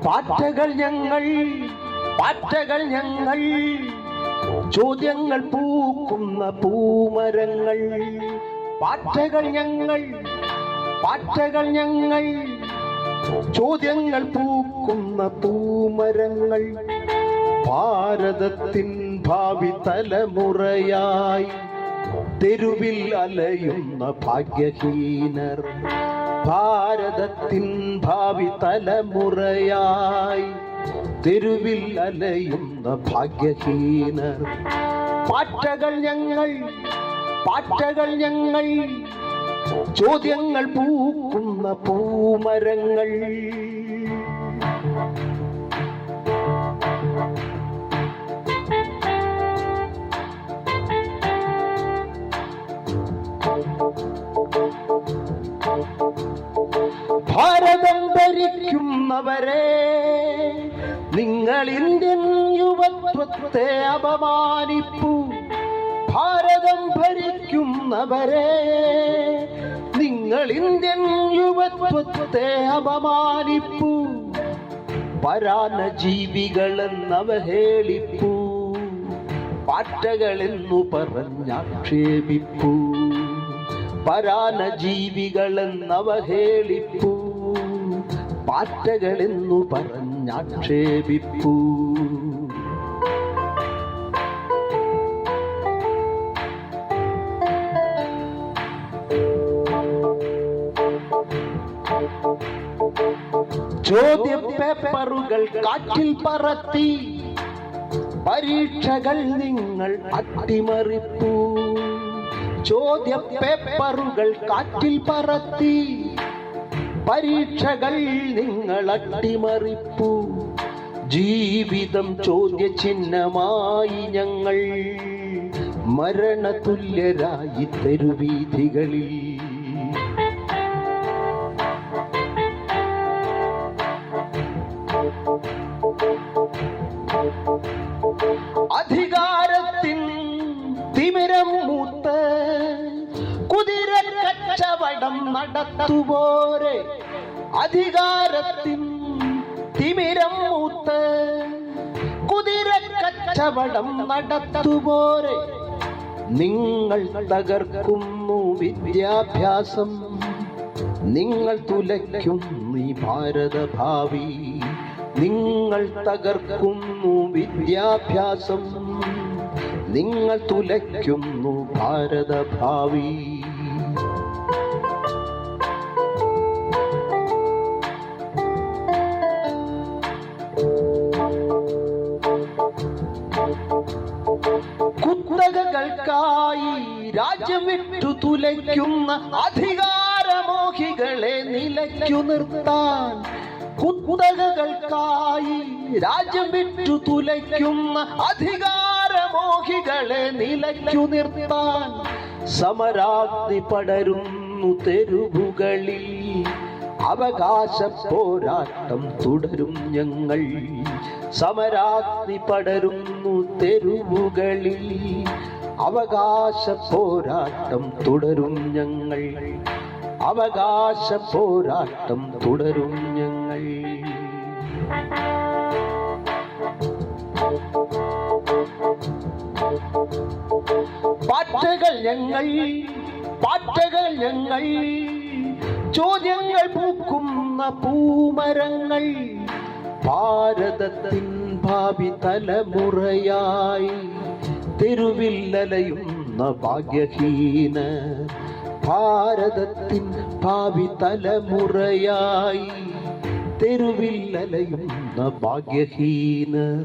പാറ്റകൾ ഞങ്ങൾ, പാറ്റകൾ ഞങ്ങൾ, ചോദ്യങ്ങൾ പൂക്കുന്ന പൂമരങ്ങൾ. പാറ്റകൾ ഞങ്ങൾ, പാറ്റകൾ ഞങ്ങൾ, ചോദ്യങ്ങൾ പൂക്കുന്ന പൂമരങ്ങൾ. ഭാരതത്തിൻ ഭാവി തലമുറയായി തെരുവിൽ അലയുന്ന ഭാഗ്യഹീനർ. ഭാരതത്തിൻ ഭാവി തലമുറയായി തെരുവിൽ അലയുന്ന ഭാഗ്യഹീനർ. പാറ്റകൾ ഞങ്ങൾ, പാറ്റകൾ ഞങ്ങൾ, ചോദ്യങ്ങൾ പൂക്കുന്ന പൂമരങ്ങൾ. ഭാരതം ഭരിക്കുന്നവരെ, നിങ്ങൾ ഇന്ത്യൻ യുവത്വത്തെ അപമാനിപ്പു. ഭാരതം ഭരിക്കുന്നവരെ, നിങ്ങൾ ഇന്ത്യൻ യുവത്വത്തെ അപമാനിപ്പു. പരാന്ന ജീവികളെന്നവഹേളിപ്പു, പാറ്റകളെന്നു പറഞ്ഞാക്ഷേപിപ്പു. പരാന്ന ജീവികളെന്നവഹേളിപ്പു, പാറ്റകളെന്നു പറഞ്ഞാക്ഷേപിപ്പു. ചോദ്യ പേപ്പറുകൾ കാറ്റിൽ പറത്തി, പരീക്ഷകൾ നിങ്ങൾ അട്ടിമറിപ്പു. ചോദ്യ പേപ്പറുകൾ കാറ്റിൽ പറത്തി, പരീക്ഷകൾ നിങ്ങൾ അട്ടിമറിപ്പു. ജീവിതം ചോദ്യചിഹ്നമായി ഞങ്ങൾ മരണതുല്യരായി തെരുവീഥികളിൽ. അധികാരത്തിൻ തിമിരം മൂത്ത് കുതിര കച്ചവടം നടത്തുവോരെ. അധികാരത്തിൻ തിമിരം മൂത്ത് കുതിര കച്ചവടം നടത്തുവോരെ. നിങ്ങൾ തകർക്കുന്നു വിദ്യാഭ്യാസം, നിങ്ങൾ തുലയ്ക്കുന്നു ഈ ഭാരത ഭാവി. നിങ്ങൾ തകർക്കുന്നു വിദ്യാഭ്യാസം, നിങ്ങൾ തുലയ്ക്കുന്നു ഭാരത ഭാവി. കുത്തകകൾക്കായി രാജ്യം വിട്ടു തുലയ്ക്കുന്ന അധികാരമോഹികളെ നിലയ്ക്കു നിർത്താൻ. കുത്തകകൾക്കായി രാജ്യം വിട്ടു തുലയ്ക്കുന്ന അധികാരമോഹികളെ നിലയ്ക്കു നിർത്താൻ. സമരാഗ്നി പടരുന്നു തെരുവുകളിൽ, അവകാശ പോരാട്ടം തുടരും ഞങ്ങൾ. സമരാഗ്നി പടരുന്നു തെരുവുകളിൽ, അവകാശ പോരാട്ടം തുടരും ഞങ്ങൾ. അവകാശ പോരാട്ടം തുടരും ഞങ്ങൾ. പാറ്റകൾ ഞങ്ങൾ, പാറ്റകൾ ഞങ്ങൾ, ചോദ്യങ്ങൾ പൂക്കുന്ന പൂമരങ്ങൾ. ഭാരതത്തിൻ ഭാവി തലമുറയായി തെരുവിൽ അലയുന്ന ഭാഗ്യഹീന. ഭാരതത്തിൻ ഭാവി തലമുറയായി തെരുവിൽ അലയുന്ന ഭാഗ്യഹീനർ.